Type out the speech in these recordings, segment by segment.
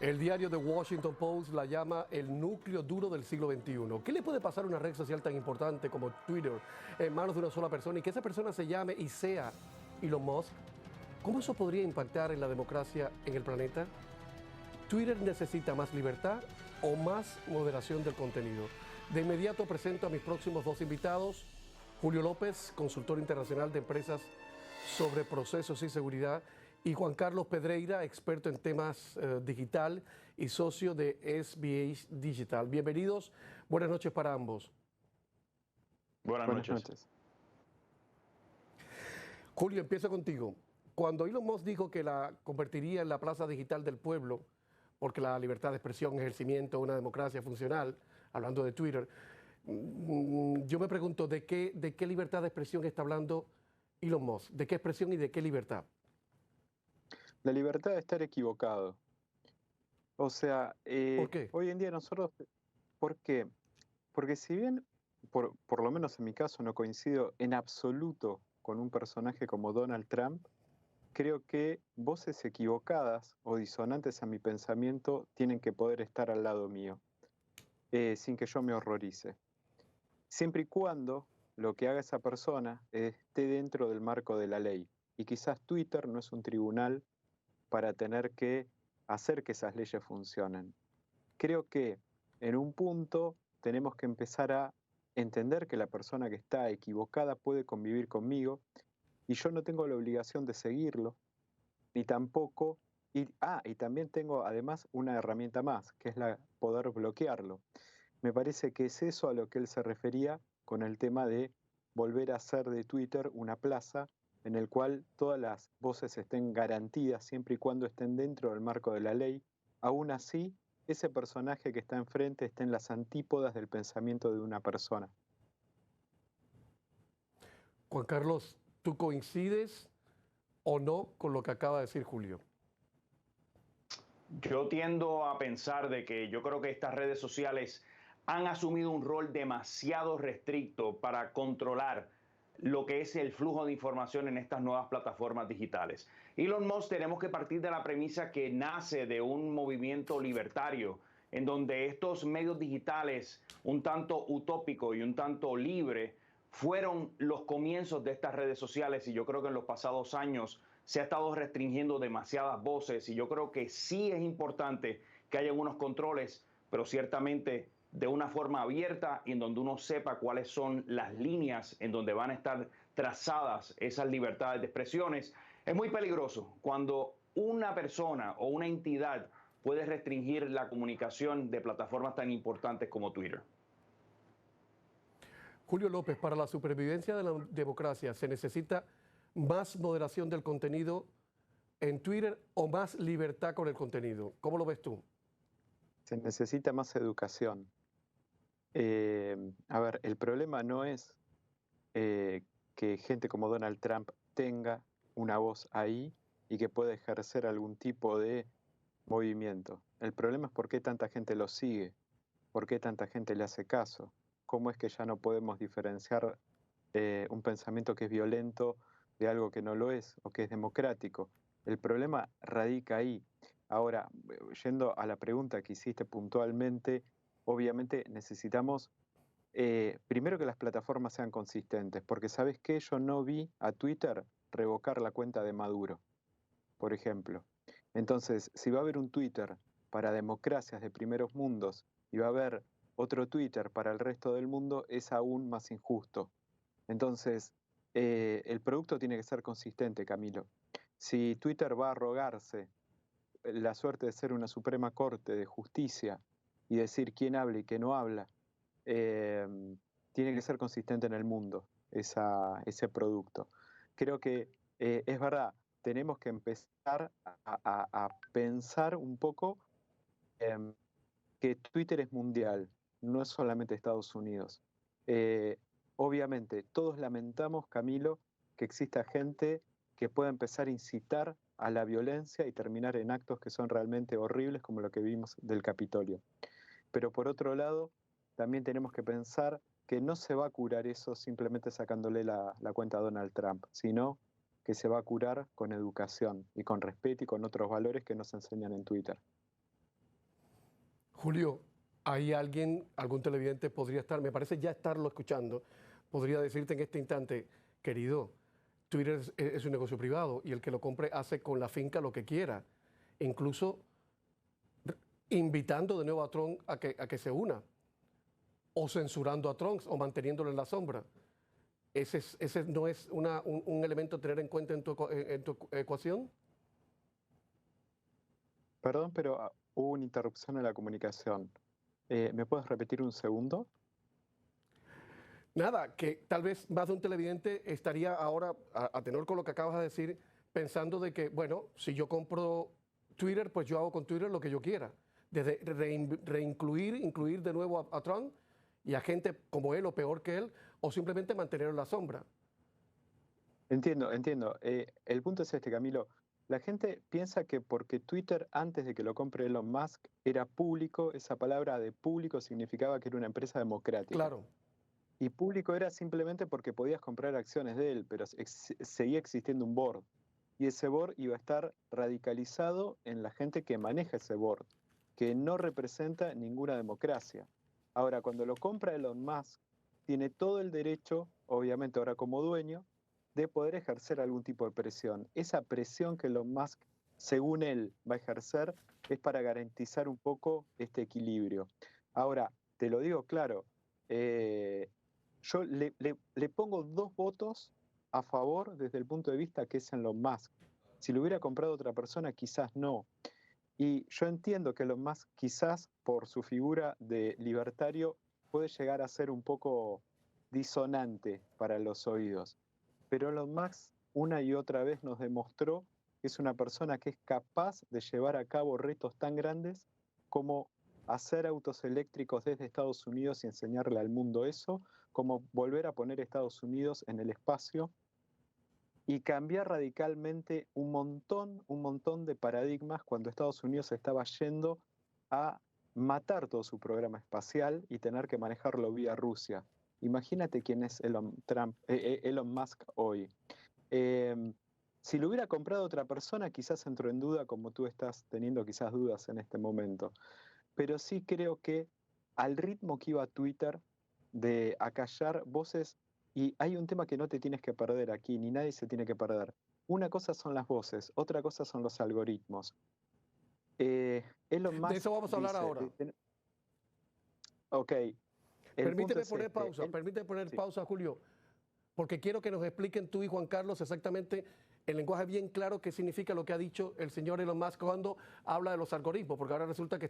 El diario The Washington Post la llama el núcleo duro del siglo XXI. ¿Qué le puede pasar a una red social tan importante como Twitter en manos de una sola persona y que esa persona se llame y sea Elon Musk? ¿Cómo eso podría impactar en la democracia en el planeta? ¿Twitter necesita más libertad o más moderación del contenido? De inmediato presento a mis próximos dos invitados. Julio López, consultor internacional de empresas sobre procesos y seguridad, y Juan Carlos Pedreira, experto en temas digital y socio de SBH Digital. Bienvenidos, buenas noches para ambos. Buenas noches. Julio, empiezo contigo. Cuando Elon Musk dijo que la convertiría en la plaza digital del pueblo, porque la libertad de expresión, ejercimiento de una democracia funcional, hablando de Twitter, yo me pregunto, ¿de qué libertad de expresión está hablando Elon Musk? ¿De qué expresión y de qué libertad? La libertad de estar equivocado. O sea, ¿Por qué? hoy en día nosotros, ¿por qué? Porque si bien, por lo menos en mi caso, no coincido en absoluto con un personaje como Donald Trump, creo que voces equivocadas o disonantes a mi pensamiento tienen que poder estar al lado mío, sin que yo me horrorice. Siempre y cuando lo que haga esa persona esté dentro del marco de la ley. Y quizás Twitter no es un tribunal para tener que hacer que esas leyes funcionen. Creo que en un punto tenemos que empezar a entender que la persona que está equivocada puede convivir conmigo y yo no tengo la obligación de seguirlo, ni tampoco, y también tengo además una herramienta más, que es la poder bloquearlo. Me parece que es eso a lo que él se refería con el tema de volver a hacer de Twitter una plaza en el cual todas las voces estén garantidas siempre y cuando estén dentro del marco de la ley. Aún así, ese personaje que está enfrente está en las antípodas del pensamiento de una persona. Juan Carlos, ¿tú coincides o no con lo que acaba de decir Julio? Yo tiendo a pensar de que yo creo que estas redes sociales han asumido un rol demasiado restricto para controlar lo que es el flujo de información en estas nuevas plataformas digitales. Elon Musk, tenemos que partir de la premisa que nace de un movimiento libertario en donde estos medios digitales, un tanto utópico y un tanto libre, fueron los comienzos de estas redes sociales, y yo creo que en los pasados años se ha estado restringiendo demasiadas voces, y yo creo que sí es importante que haya unos controles, pero ciertamente de una forma abierta y en donde uno sepa cuáles son las líneas en donde van a estar trazadas esas libertades de expresiones. Es muy peligroso cuando una persona o una entidad puede restringir la comunicación de plataformas tan importantes como Twitter. Julio López, para la supervivencia de la democracia, ¿se necesita más moderación del contenido en Twitter o más libertad con el contenido? ¿Cómo lo ves tú? Se necesita más educación. A ver, el problema no es que gente como Donald Trump tenga una voz ahí y que pueda ejercer algún tipo de movimiento. El problema es por qué tanta gente lo sigue, por qué tanta gente le hace caso, cómo es que ya no podemos diferenciar un pensamiento que es violento de algo que no lo es o que es democrático. El problema radica ahí. Ahora, yendo a la pregunta que hiciste puntualmente, obviamente necesitamos primero que las plataformas sean consistentes, porque ¿sabes qué? Yo no vi a Twitter revocar la cuenta de Maduro, por ejemplo. Entonces, si va a haber un Twitter para democracias de primeros mundos y va a haber otro Twitter para el resto del mundo, es aún más injusto. Entonces, el producto tiene que ser consistente, Camilo. Si Twitter va a arrogarse la suerte de ser una Suprema Corte de Justicia y decir quién habla y quién no habla, eh, tiene que ser consistente en el mundo ese producto. Creo que es verdad, tenemos que empezar a pensar un poco eh, que Twitter es mundial, no es solamente Estados Unidos. Eh, Obviamente, todos lamentamos, Camilo, que exista gente que pueda empezar a incitar a la violencia y terminar en actos que son realmente horribles, como lo que vimos del Capitolio. Pero por otro lado, también tenemos que pensar que no se va a curar eso simplemente sacándole la cuenta a Donald Trump, sino que se va a curar con educación y con respeto y con otros valores que nos enseñan en Twitter. Julio, ¿hay alguien, algún televidente podría estar, me parece ya estarlo escuchando, podría decirte en este instante, querido, Twitter es un negocio privado y el que lo compre hace con la finca lo que quiera, incluso invitando de nuevo a Trump a que se una, o censurando a Trump o manteniéndolo en la sombra? ¿Ese no es un elemento a tener en cuenta en tu ecuación? Perdón, pero hubo una interrupción en la comunicación. ¿Me puedes repetir un segundo? Nada, que tal vez más de un televidente estaría ahora, a tenor con lo que acabas de decir, pensando de que, bueno, si yo compro Twitter, pues yo hago con Twitter lo que yo quiera. Desde incluir de nuevo a Trump y a gente como él o peor que él, o simplemente mantenerlo en la sombra. Entiendo. El punto es este, Camilo. La gente piensa que porque Twitter, antes de que lo compre Elon Musk, era público, esa palabra de público significaba que era una empresa democrática. Claro. Y público era simplemente porque podías comprar acciones de él, pero seguía existiendo un board. Y ese board iba a estar radicalizado en la gente que maneja ese board, que no representa ninguna democracia. Ahora, cuando lo compra Elon Musk, tiene todo el derecho, obviamente ahora como dueño, de poder ejercer algún tipo de presión. Esa presión que Elon Musk, según él, va a ejercer es para garantizar un poco este equilibrio. Ahora, te lo digo claro, yo le pongo 2 votos a favor desde el punto de vista que es Elon Musk. Si lo hubiera comprado otra persona, quizás no. Y yo entiendo que Elon Musk, quizás por su figura de libertario, puede llegar a ser un poco disonante para los oídos. Pero Elon Musk una y otra vez nos demostró que es una persona que es capaz de llevar a cabo retos tan grandes como hacer autos eléctricos desde Estados Unidos y enseñarle al mundo eso, como volver a poner Estados Unidos en el espacio y cambiar radicalmente un montón de paradigmas cuando Estados Unidos estaba yendo a matar todo su programa espacial y tener que manejarlo vía Rusia. Imagínate quién es Elon Musk hoy. Si lo hubiera comprado otra persona, quizás entró en duda, como tú estás teniendo quizás dudas en este momento. Pero sí creo que al ritmo que iba Twitter de acallar voces, y hay un tema que no te tienes que perder aquí, ni nadie se tiene que perder. Una cosa son las voces, otra cosa son los algoritmos. Elon Musk de eso vamos a hablar dice, ahora. Ok. Permíteme poner pausa, sí. pausa, Julio, porque quiero que nos expliquen tú y Juan Carlos exactamente en lenguaje bien claro qué significa lo que ha dicho el señor Elon Musk cuando habla de los algoritmos, porque ahora resulta que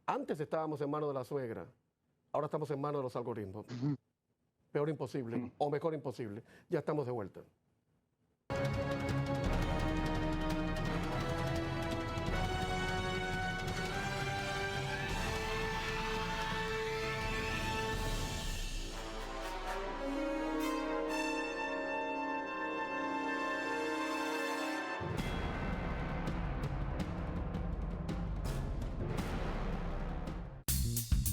antes estábamos en manos de la suegra, ahora estamos en manos de los algoritmos. Peor imposible, o mejor imposible. Ya estamos de vuelta.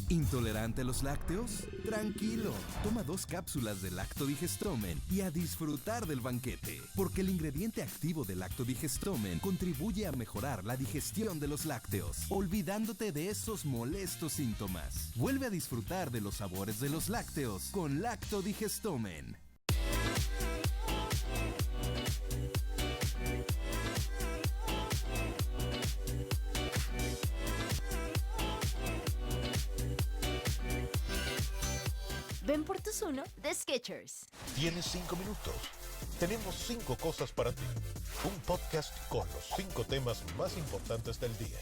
¿Intolerante a los lácteos? Tranquilo, toma 2 cápsulas de Lactodigestamen y a disfrutar del banquete, porque el ingrediente activo del Lactodigestamen contribuye a mejorar la digestión de los lácteos, olvidándote de esos molestos síntomas. Vuelve a disfrutar de los sabores de los lácteos con Lactodigestamen. Ven por tus uno de Skechers. Tienes 5 minutos. Tenemos 5 cosas para ti. Un podcast con los 5 temas más importantes del día.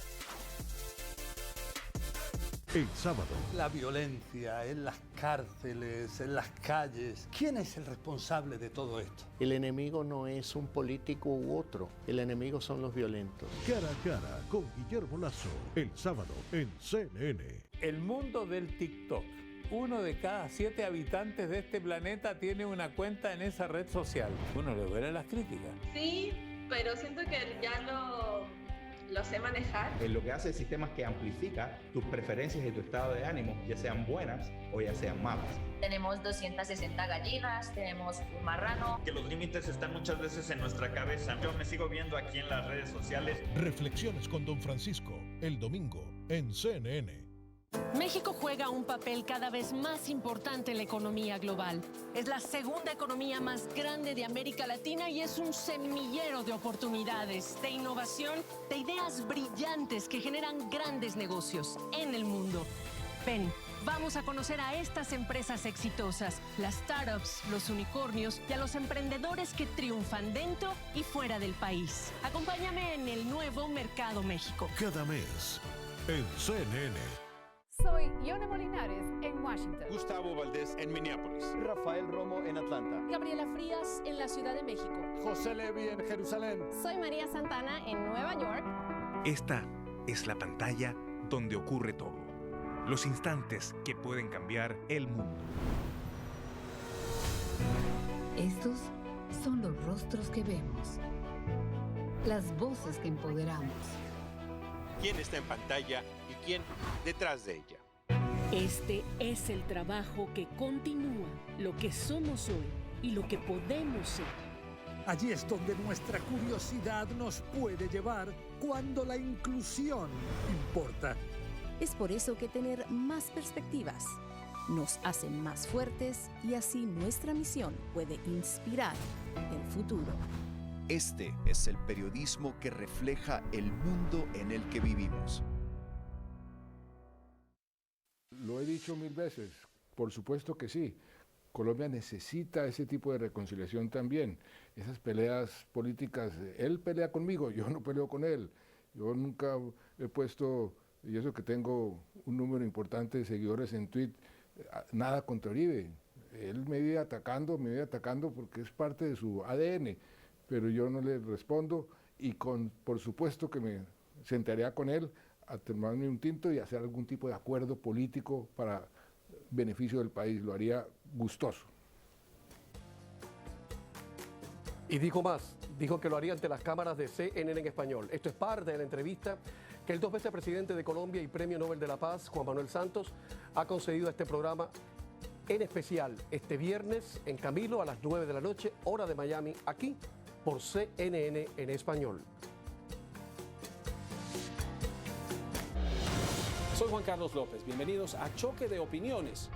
El sábado. La violencia en las cárceles, en las calles. ¿Quién es el responsable de todo esto? El enemigo no es un político u otro. El enemigo son los violentos. Cara a cara con Guillermo Lazo. El sábado en CNN. El mundo del TikTok. 1 de cada 7 habitantes de este planeta tiene una cuenta en esa red social. Uno le duele las críticas. Sí, pero siento que ya lo sé manejar. Lo que hace el sistema es que amplifica tus preferencias y tu estado de ánimo, ya sean buenas o ya sean malas. Tenemos 260 gallinas, tenemos un marrano. Que los límites están muchas veces en nuestra cabeza. Yo me sigo viendo aquí en las redes sociales. Reflexiones con Don Francisco, el domingo en CNN. México juega un papel cada vez más importante en la economía global. Es la segunda economía más grande de América Latina y es un semillero de oportunidades, de innovación, de ideas brillantes que generan grandes negocios en el mundo. Ven, vamos a conocer a estas empresas exitosas, las startups, los unicornios y a los emprendedores que triunfan dentro y fuera del país. Acompáñame en el nuevo Mercado México. Cada mes en CNN. Soy Ione Molinares en Washington. Gustavo Valdés en Minneapolis. Rafael Romo en Atlanta. Gabriela Frías en la Ciudad de México. José Levi en Jerusalén. Soy María Santana en Nueva York. Esta es la pantalla donde ocurre todo. Los instantes que pueden cambiar el mundo. Estos son los rostros que vemos. Las voces que empoderamos. ¿Quién está en pantalla y quién detrás de ella? Este es el trabajo que continúa lo que somos hoy y lo que podemos ser. Allí es donde nuestra curiosidad nos puede llevar cuando la inclusión importa. Es por eso que tener más perspectivas nos hace más fuertes y así nuestra misión puede inspirar el futuro. Este es el periodismo que refleja el mundo en el que vivimos. Lo he dicho 1000 veces, por supuesto que sí. Colombia necesita ese tipo de reconciliación también. Esas peleas políticas, él pelea conmigo, yo no peleo con él. Yo nunca he puesto, y eso que tengo un número importante de seguidores en Twitter, nada contra Uribe. Él me vive atacando porque es parte de su ADN. Pero yo no le respondo y por supuesto que me sentaría con él a tomarme un tinto y hacer algún tipo de acuerdo político para beneficio del país. Lo haría gustoso. Y dijo más, dijo que lo haría ante las cámaras de CNN en español. Esto es parte de la entrevista que el 2 veces presidente de Colombia y Premio Nobel de la Paz, Juan Manuel Santos, ha concedido a este programa, en especial este viernes en Camilo a las 9 de la noche, hora de Miami, aquí por CNN en español. Soy Juan Carlos López, bienvenidos a Choque de Opiniones.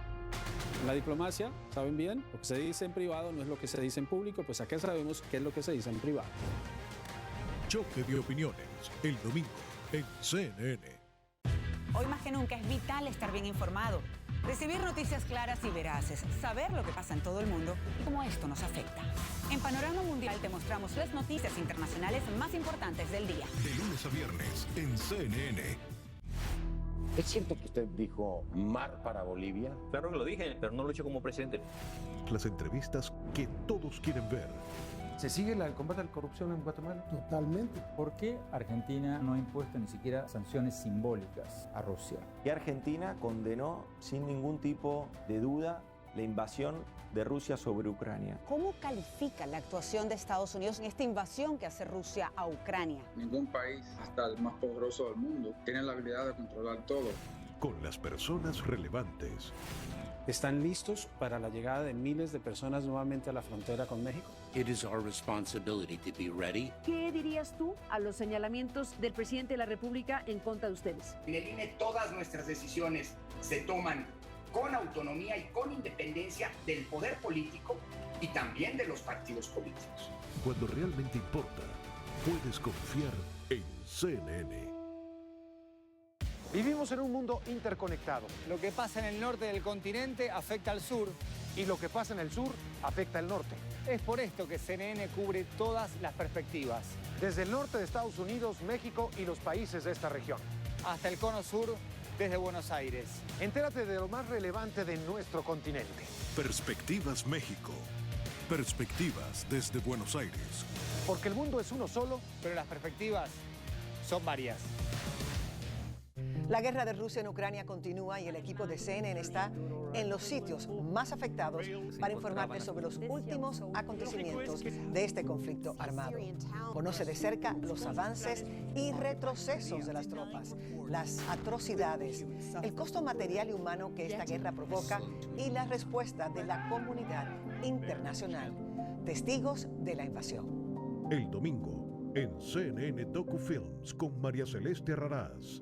En la diplomacia, ¿saben bien? Lo que se dice en privado no es lo que se dice en público, pues acá sabemos qué es lo que se dice en privado. Choque de Opiniones, el domingo en CNN. Hoy más que nunca es vital estar bien informado, recibir noticias claras y veraces, saber lo que pasa en todo el mundo y cómo esto nos afecta. En Panorama Mundial te mostramos las noticias internacionales más importantes del día. De lunes a viernes en CNN. ¿Es cierto que usted dijo mar para Bolivia? Claro que lo dije, pero no lo he hecho como presidente. Las entrevistas que todos quieren ver. ¿Se sigue el combate a la corrupción en Guatemala? Totalmente. ¿Por qué Argentina no ha impuesto ni siquiera sanciones simbólicas a Rusia? Y Argentina condenó sin ningún tipo de duda la invasión de Rusia sobre Ucrania. ¿Cómo califica la actuación de Estados Unidos en esta invasión que hace Rusia a Ucrania? Ningún país, hasta el más poderoso del mundo, tiene la habilidad de controlar todo. Con las personas relevantes. ¿Están listos para la llegada de miles de personas nuevamente a la frontera con México? It is our responsibility to be ready. ¿Qué dirías tú a los señalamientos del presidente de la República en contra de ustedes? En el INE todas nuestras decisiones se toman con autonomía y con independencia del poder político y también de los partidos políticos. Cuando realmente importa, puedes confiar en CNN. Vivimos en un mundo interconectado. Lo que pasa en el norte del continente afecta al sur. Y lo que pasa en el sur afecta al norte. Es por esto que CNN cubre todas las perspectivas. Desde el norte de Estados Unidos, México y los países de esta región. Hasta el cono sur, desde Buenos Aires. Entérate de lo más relevante de nuestro continente. Perspectivas México. Perspectivas desde Buenos Aires. Porque el mundo es uno solo, pero las perspectivas son varias. La guerra de Rusia en Ucrania continúa y el equipo de CNN está en los sitios más afectados para informarte sobre los últimos acontecimientos de este conflicto armado. Conoce de cerca los avances y retrocesos de las tropas, las atrocidades, el costo material y humano que esta guerra provoca y la respuesta de la comunidad internacional. Testigos de la invasión. El domingo en CNN Docu Films con María Celeste Raraz.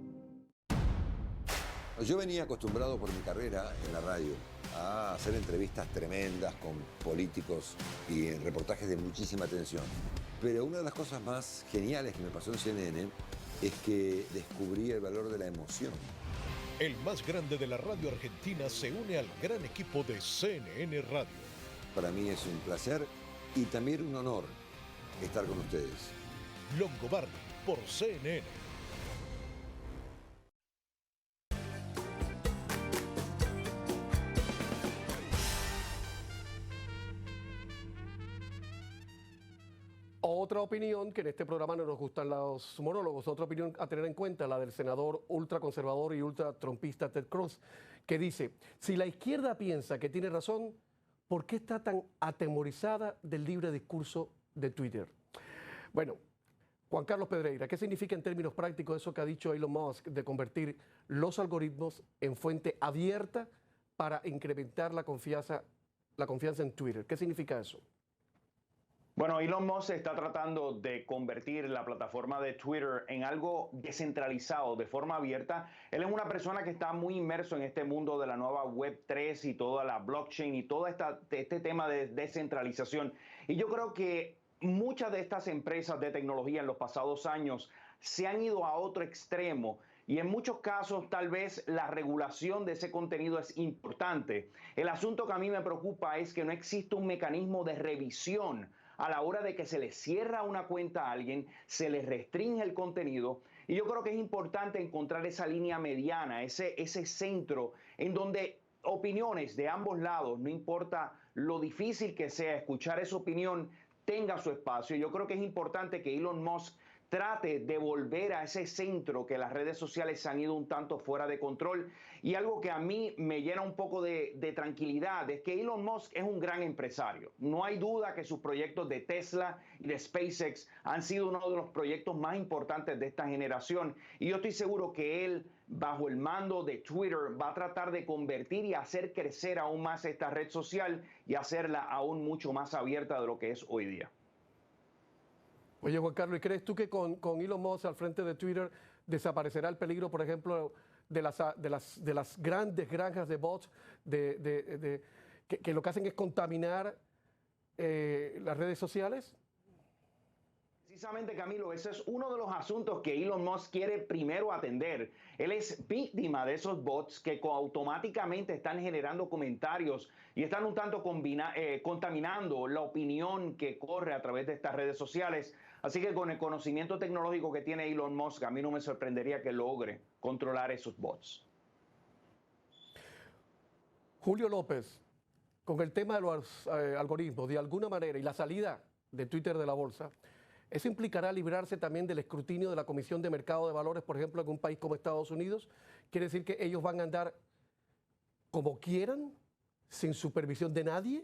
Yo venía acostumbrado por mi carrera en la radio a hacer entrevistas tremendas con políticos y en reportajes de muchísima atención. Pero una de las cosas más geniales que me pasó en CNN es que descubrí el valor de la emoción. El más grande de la radio argentina se une al gran equipo de CNN Radio. Para mí es un placer y también un honor estar con ustedes. Longobardi por CNN. Otra opinión, que en este programa no nos gustan los monólogos, otra opinión a tener en cuenta, la del senador ultraconservador y ultratrompista Ted Cruz, que dice, si la izquierda piensa que tiene razón, ¿por qué está tan atemorizada del libre discurso de Twitter? Bueno, Juan Carlos Pedreira, ¿qué significa en términos prácticos eso que ha dicho Elon Musk de convertir los algoritmos en fuente abierta para incrementar la confianza en Twitter? ¿Qué significa eso? Bueno, Elon Musk está tratando de convertir la plataforma de Twitter en algo descentralizado, de forma abierta. Él es una persona que está muy inmerso en este mundo de la nueva Web3 y toda la blockchain y todo este tema de descentralización. Y yo creo que muchas de estas empresas de tecnología en los pasados años se han ido a otro extremo. Y en muchos casos, tal vez la regulación de ese contenido es importante. El asunto que a mí me preocupa es que no existe un mecanismo de revisión a la hora de que se le cierra una cuenta a alguien, se le restringe el contenido. Y yo creo que es importante encontrar esa línea mediana, ese centro en donde opiniones de ambos lados, no importa lo difícil que sea escuchar esa opinión, tenga su espacio. Yo creo que es importante que Elon Musk trate de volver a ese centro que las redes sociales se han ido un tanto fuera de control. Y algo que a mí me llena un poco de tranquilidad es que Elon Musk es un gran empresario. No hay duda que sus proyectos de Tesla y de SpaceX han sido uno de los proyectos más importantes de esta generación. Y yo estoy seguro que él, bajo el mando de Twitter, va a tratar de convertir y hacer crecer aún más esta red social y hacerla aún mucho más abierta de lo que es hoy día. Oye, Juan Carlos, ¿y crees tú que con Elon Musk al frente de Twitter desaparecerá el peligro, por ejemplo, de las grandes granjas de bots que lo que hacen es contaminar las redes sociales? Precisamente, Camilo, ese es uno de los asuntos que Elon Musk quiere primero atender. Él es víctima de esos bots que automáticamente están generando comentarios y están un tanto contaminando la opinión que corre a través de estas redes sociales. Así que con el conocimiento tecnológico que tiene Elon Musk, a mí no me sorprendería que logre controlar esos bots. Julio López, con el tema de los algoritmos, de alguna manera, y la salida de Twitter de la bolsa, ¿eso implicará librarse también del escrutinio de la Comisión de Mercado de Valores, por ejemplo, en un país como Estados Unidos? ¿Quiere decir que ellos van a andar como quieran, sin supervisión de nadie?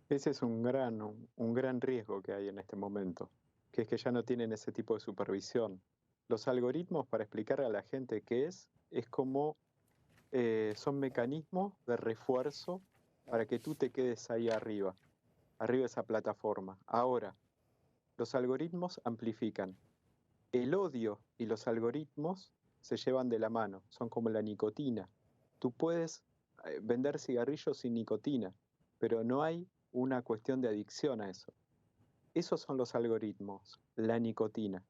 Ese es un gran riesgo que hay en este momento, que es que ya no tienen ese tipo de supervisión. Los algoritmos, para explicarle a la gente qué es como son mecanismos de refuerzo para que tú te quedes ahí arriba de esa plataforma. Ahora, los algoritmos amplifican. El odio y los algoritmos se llevan de la mano, son como la nicotina. Tú puedes vender cigarrillos sin nicotina, pero no hay una cuestión de adicción a eso. Esos son los algoritmos, la nicotina.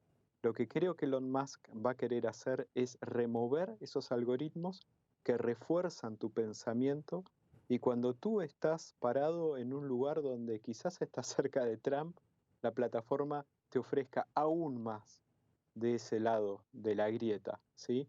Lo que creo que Elon Musk va a querer hacer es remover esos algoritmos que refuerzan tu pensamiento, y cuando tú estás parado en un lugar donde quizás estás cerca de Trump, la plataforma te ofrezca aún más de ese lado de la grieta, ¿sí?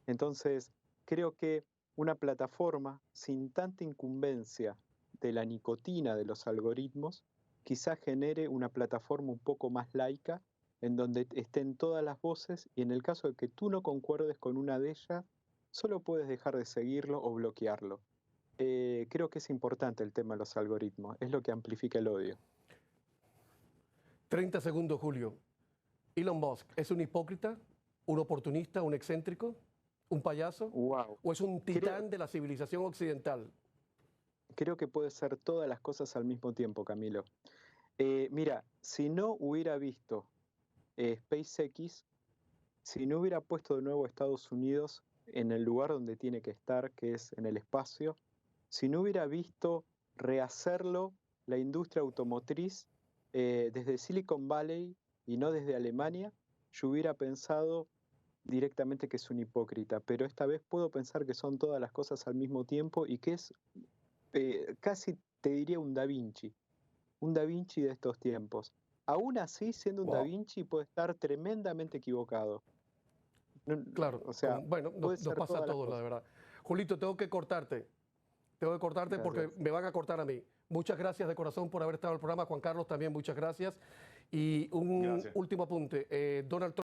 Entonces, creo que una plataforma sin tanta incumbencia de la nicotina de los algoritmos, quizás genere una plataforma un poco más laica, en donde estén todas las voces, y en el caso de que tú no concuerdes con una de ellas, solo puedes dejar de seguirlo o bloquearlo. Creo que es importante el tema de los algoritmos, es lo que amplifica el odio. 30 segundos, Julio. Elon Musk, ¿es un hipócrita, un oportunista, un excéntrico, un payaso? Wow. ¿O es un titán de la civilización occidental? Creo que puede ser todas las cosas al mismo tiempo, Camilo. Mira, si no hubiera visto SpaceX, si no hubiera puesto de nuevo a Estados Unidos en el lugar donde tiene que estar, que es en el espacio, si no hubiera visto rehacerlo la industria automotriz desde Silicon Valley y no desde Alemania, yo hubiera pensado directamente que es un hipócrita, pero esta vez puedo pensar que son todas las cosas al mismo tiempo y que es casi, te diría, un Da Vinci de estos tiempos. Aún así, siendo un Da Vinci, puede estar tremendamente equivocado. Claro, o sea, bueno, nos pasa a todos, la verdad. Julito, tengo que cortarte gracias. Porque me van a cortar a mí. Muchas gracias de corazón por haber estado en el programa. Juan Carlos, también muchas gracias. Y un último apunte. Donald Trump